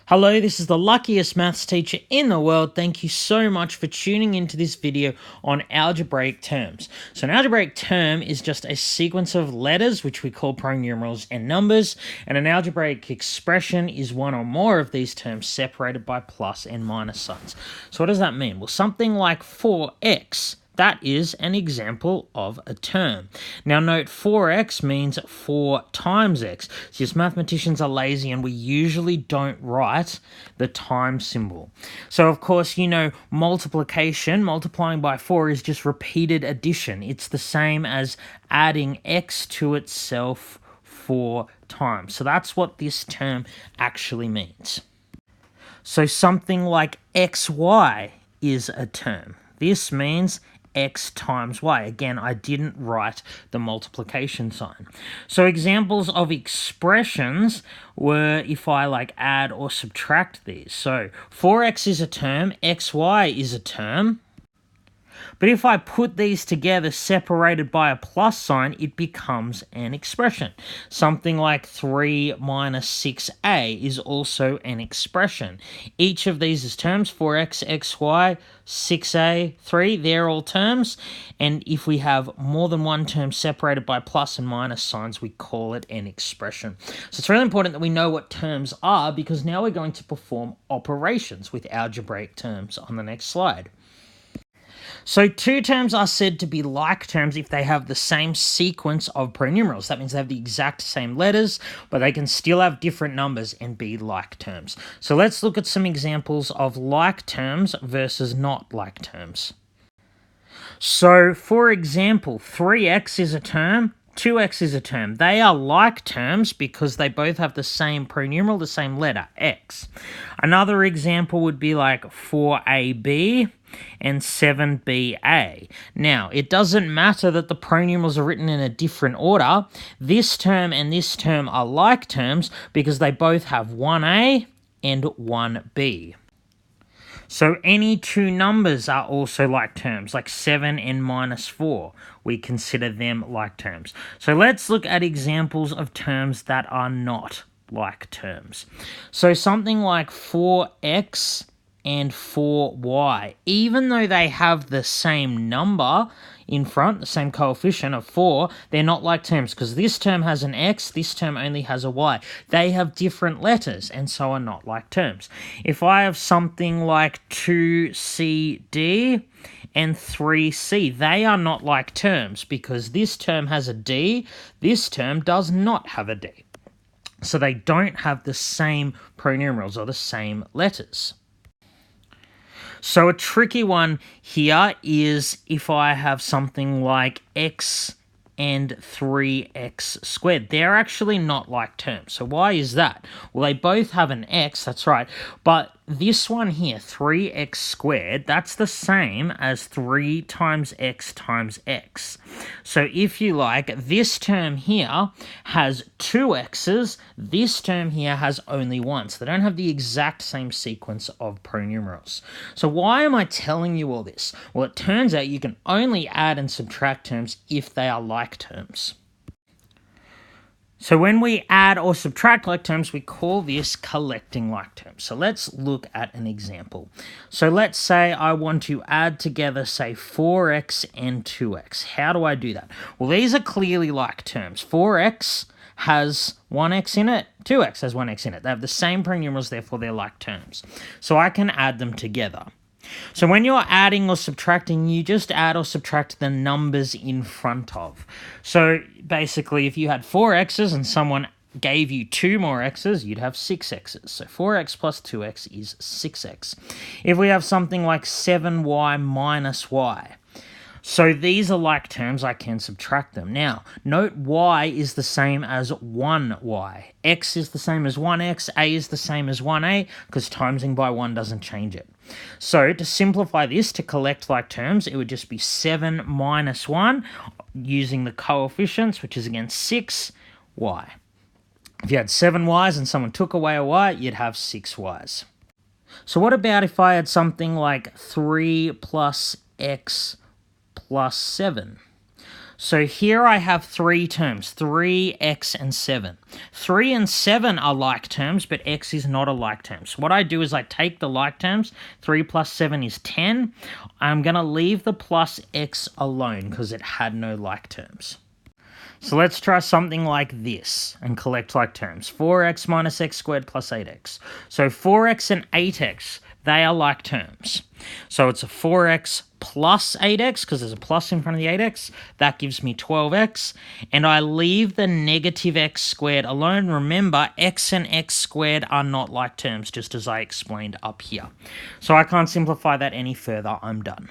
Hello, this is the luckiest maths teacher in the world. Thank you so much for tuning into this video on algebraic terms. So an algebraic term is just a sequence of letters, which we call pronumerals and numbers, and an algebraic expression is one or more of these terms separated by plus and minus signs. So what does that mean? Well, something like 4x, that is an example of a term. Now note 4x means 4 times x. It's just mathematicians are lazy and we usually don't write the time symbol. So of course, you know, multiplication, multiplying by 4 is just repeated addition. It's the same as adding x to itself 4 times. So that's what this term actually means. So something like xy is a term. This means x times y. Again, I didn't write the multiplication sign. So examples of expressions were if I add or subtract these. So 4x is a term, xy is a term. But if I put these together separated by a plus sign, it becomes an expression. Something like 3 minus 6a is also an expression. Each of these is terms, 4x, xy, 6a, 3, they're all terms. And if we have more than one term separated by plus and minus signs, we call it an expression. So it's really important that we know what terms are, because now we're going to perform operations with algebraic terms on the next slide. So two terms are said to be like terms if they have the same sequence of pronumerals. That means they have the exact same letters, but they can still have different numbers and be like terms. So let's look at some examples of like terms versus not like terms. So for example, 3x is a term, 2x is a term. They are like terms because they both have the same pronumeral, the same letter, x. Another example would be like 4ab and 7ba. Now, it doesn't matter that the pronumerals are written in a different order. This term and this term are like terms because they both have 1a and 1b. So any two numbers are also like terms, like 7 and minus 4. We consider them like terms. So let's look at examples of terms that are not like terms. So something like 4x and 4y, even though they have the same number in front, the same coefficient of 4, they're not like terms because this term has an x, this term only has a y. They have different letters and so are not like terms. If I have something like 2cd and 3c, they are not like terms because this term has a d, this term does not have a d. So they don't have the same pronumerals or the same letters. So a tricky one here is if I have something like x and 3x squared. They're actually not like terms. So why is that? Well, they both have an x, that's right, but this one here, 3x squared, that's the same as 3 times x times x. So if you like, this term here has 2 x's, this term here has only one. So they don't have the exact same sequence of pronumerals. So why am I telling you all this? Well, it turns out you can only add and subtract terms if they are like terms. So when we add or subtract like terms, we call this collecting like terms. So let's look at an example. So let's say I want to add together, say, 4x and 2x. How do I do that? Well, these are clearly like terms. 4x has 1x in it, 2x has 1x in it. They have the same pronumerals, therefore they're like terms. So I can add them together. So when you're adding or subtracting, you just add or subtract the numbers in front of. So basically, if you had 4 x's and someone gave you 2 more x's, you'd have 6 x's. So 4x plus 2x is 6x. If we have something like 7y minus y, so these are like terms, I can subtract them. Now, note y is the same as 1y. X is the same as 1x, a is the same as 1a, because timesing by 1 doesn't change it. So to simplify this, to collect like terms, it would just be 7 minus 1, using the coefficients, which is again 6y. If you had 7 y's and someone took away a y, you'd have 6 y's. So what about if I had something like 3 plus x plus 7? So here I have three terms, 3x and 7. 3 and 7 are like terms, but x is not a like term. So what I do is I take the like terms, 3 plus 7 is 10. I'm going to leave the plus x alone because it had no like terms. So let's try something like this and collect like terms. 4x minus x squared plus 8x. So 4x and 8x, they are like terms. So it's a 4x plus 8x, because there's a plus in front of the 8x. That gives me 12x. And I leave the negative x squared alone. Remember, x and x squared are not like terms, just as I explained up here. So I can't simplify that any further. I'm done.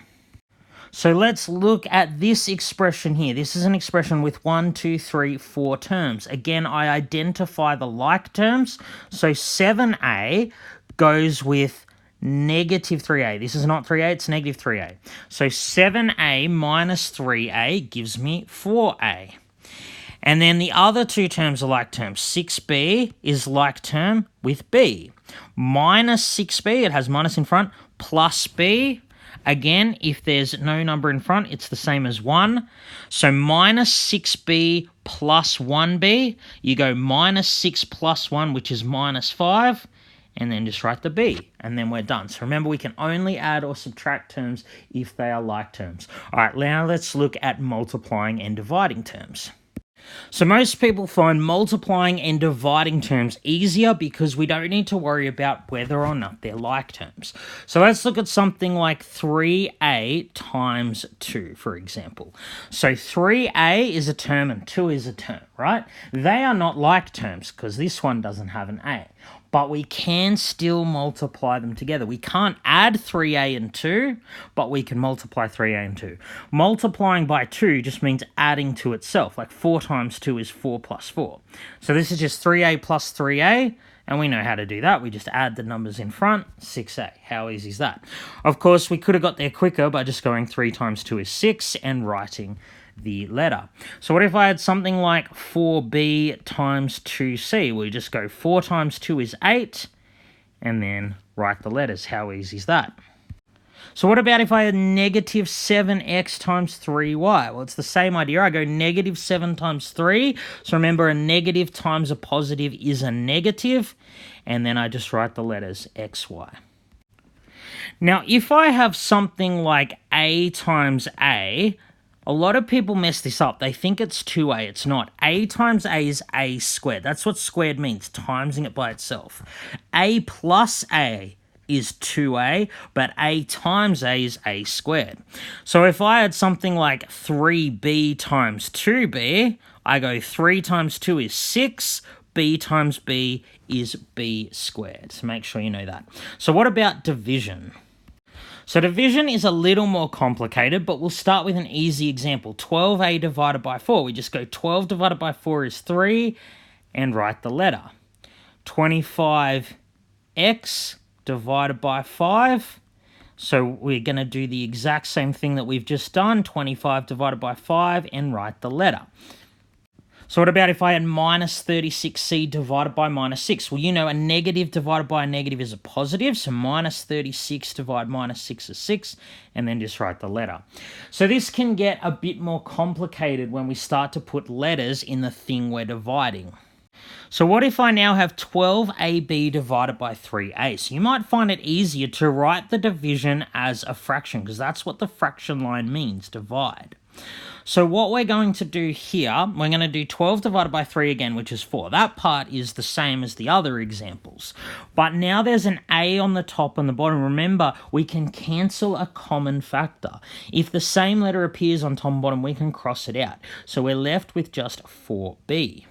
So let's look at this expression here. This is an expression with 1, 2, 3, 4 terms. Again, I identify the like terms. So 7a goes with negative 3a. This is not 3a, it's negative 3a. So 7a minus 3a gives me 4a. And then the other two terms are like terms. 6b is like term with b. Minus 6b, it has minus in front, plus b. Again, if there's no number in front, it's the same as 1. So minus 6b plus 1b, you go minus 6 plus 1, which is minus 5, and then just write the b, and then we're done. So remember, we can only add or subtract terms if they are like terms. All right, now let's look at multiplying and dividing terms. So most people find multiplying and dividing terms easier because we don't need to worry about whether or not they're like terms. So let's look at something like 3a times 2, for example. So 3a is a term and 2 is a term, right? They are not like terms because this one doesn't have an a. But we can still multiply them together. We can't add 3a and 2, but we can multiply 3a and 2. Multiplying by 2 just means adding to itself, like 4 times 2 is 4 plus 4. So this is just 3a plus 3a, and we know how to do that. We just add the numbers in front, 6a. How easy is that? Of course, we could have got there quicker by just going 3 times 2 is 6 and writing the letter. So what if I had something like 4b times 2c? We just go 4 times 2 is 8, and then write the letters. How easy is that? So what about if I had negative 7x times 3y? Well, it's the same idea. I go negative 7 times 3. So remember, a negative times a positive is a negative, and then I just write the letters xy. Now, if I have something like a times a, a lot of people mess this up. They think it's 2a. It's not. A times a is a squared. That's what squared means, timesing it by itself. A plus a is 2a, but a times a is a squared. So if I had something like 3b times 2b, I go 3 times 2 is 6, b times b is b squared. So make sure you know that. So what about division? So division is a little more complicated, but we'll start with an easy example. 12a divided by 4. We just go 12 divided by 4 is 3, and write the letter. 25x divided by 5. So we're going to do the exact same thing that we've just done. 25 divided by 5, and write the letter. So what about if I had minus 36c divided by minus 6? Well, you know, a negative divided by a negative is a positive, so minus 36 divided minus 6 is 6, and then just write the letter. So this can get a bit more complicated when we start to put letters in the thing we're dividing. So what if I now have 12ab divided by 3a? So you might find it easier to write the division as a fraction, because that's what the fraction line means, divide. So what we're going to do here, we're going to do 12 divided by 3 again, which is 4. That part is the same as the other examples. But now there's an a on the top and the bottom. Remember, we can cancel a common factor. If the same letter appears on top and bottom, we can cross it out. So we're left with just 4b.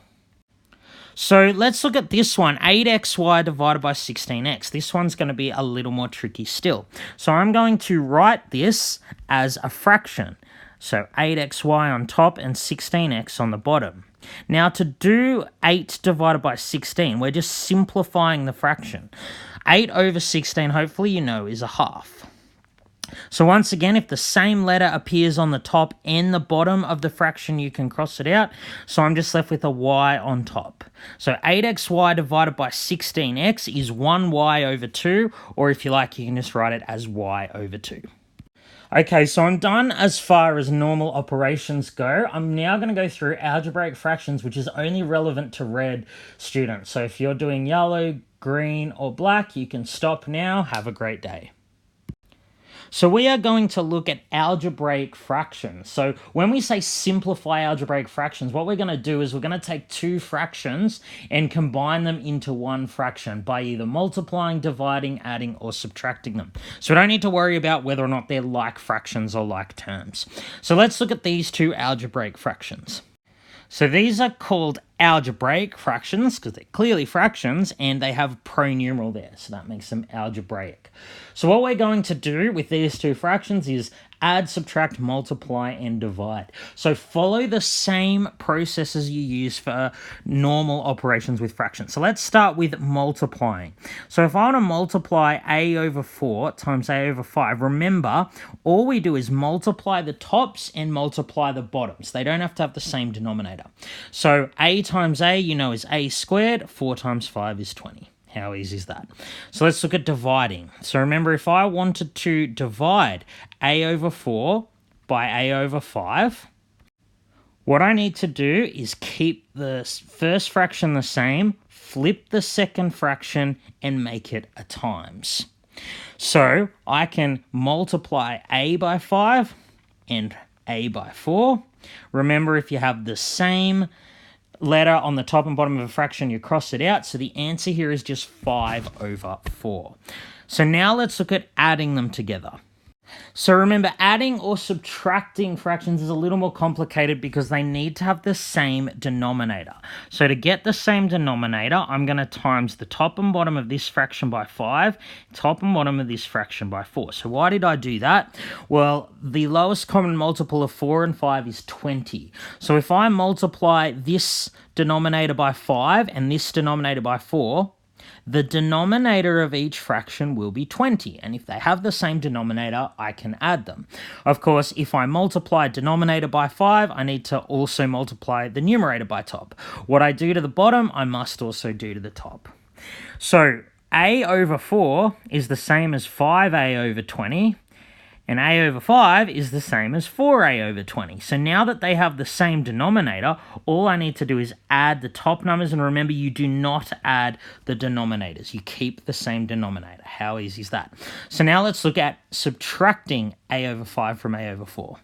So let's look at this one, 8xy divided by 16x. This one's going to be a little more tricky still. So I'm going to write this as a fraction. So 8xy on top and 16x on the bottom. Now to do 8 divided by 16, we're just simplifying the fraction. 8 over 16, hopefully you know, is a half. So once again, if the same letter appears on the top and the bottom of the fraction, you can cross it out. So I'm just left with a y on top. So 8xy divided by 16x is 1y over 2, or if you like, you can just write it as y over 2. Okay, so I'm done as far as normal operations go. I'm now going to go through algebraic fractions, which is only relevant to red students. So if you're doing yellow, green, or black, you can stop now. Have a great day. So we are going to look at algebraic fractions. So when we say simplify algebraic fractions, what we're going to do is we're going to take two fractions and combine them into one fraction by either multiplying, dividing, adding, or subtracting them. So we don't need to worry about whether or not they're like fractions or like terms. So let's look at these two algebraic fractions. So these are called algebraic fractions because they're clearly fractions and they have a pronumeral there, so that makes them algebraic. So what we're going to do with these two fractions is add, subtract, multiply, and divide. So follow the same processes you use for normal operations with fractions. So let's start with multiplying. So if I want to multiply a over 4 times a over 5, remember, all we do is multiply the tops and multiply the bottoms. They don't have to have the same denominator. So a times a, you know, is a squared. 4 times 5 is 20. How easy is that? So let's look at dividing. So remember, if I wanted to divide a over 4 by a over 5, what I need to do is keep the first fraction the same, flip the second fraction, and make it a times. So I can multiply a by 5 and a by 4. Remember, if you have the same letter on the top and bottom of a fraction, you cross it out. So the answer here is just 5 over 4. So now let's look at adding them together. So remember, adding or subtracting fractions is a little more complicated because they need to have the same denominator. So to get the same denominator, I'm going to times the top and bottom of this fraction by 5, top and bottom of this fraction by 4. So why did I do that? Well, the lowest common multiple of 4 and 5 is 20. So if I multiply this denominator by 5 and this denominator by 4, the denominator of each fraction will be 20, and if they have the same denominator, I can add them. Of course, if I multiply denominator by 5, I need to also multiply the numerator by top. What I do to the bottom, I must also do to the top. So a over 4 is the same as 5a over 20, and a over 5 is the same as 4a over 20. So now that they have the same denominator, all I need to do is add the top numbers. And remember, you do not add the denominators. You keep the same denominator. How easy is that? So now let's look at subtracting a over 5 from a over 4.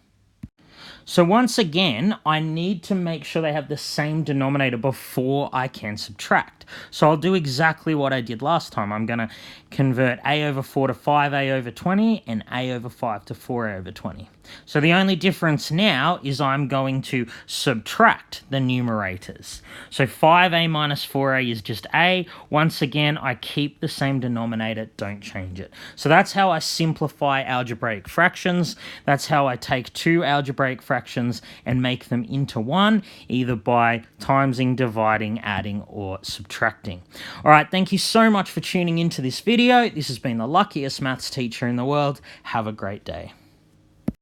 So once again, I need to make sure they have the same denominator before I can subtract. So I'll do exactly what I did last time. I'm going to convert a over 4 to 5a over 20 and a over 5 to 4a over 20. So the only difference now is I'm going to subtract the numerators. So 5a minus 4a is just a. Once again, I keep the same denominator, don't change it. So that's how I simplify algebraic fractions. That's how I take two algebraic fractions and make them into one, either by timesing, dividing, adding, or subtracting. All right, thank you so much for tuning into this video. This has been the luckiest maths teacher in the world. Have a great day.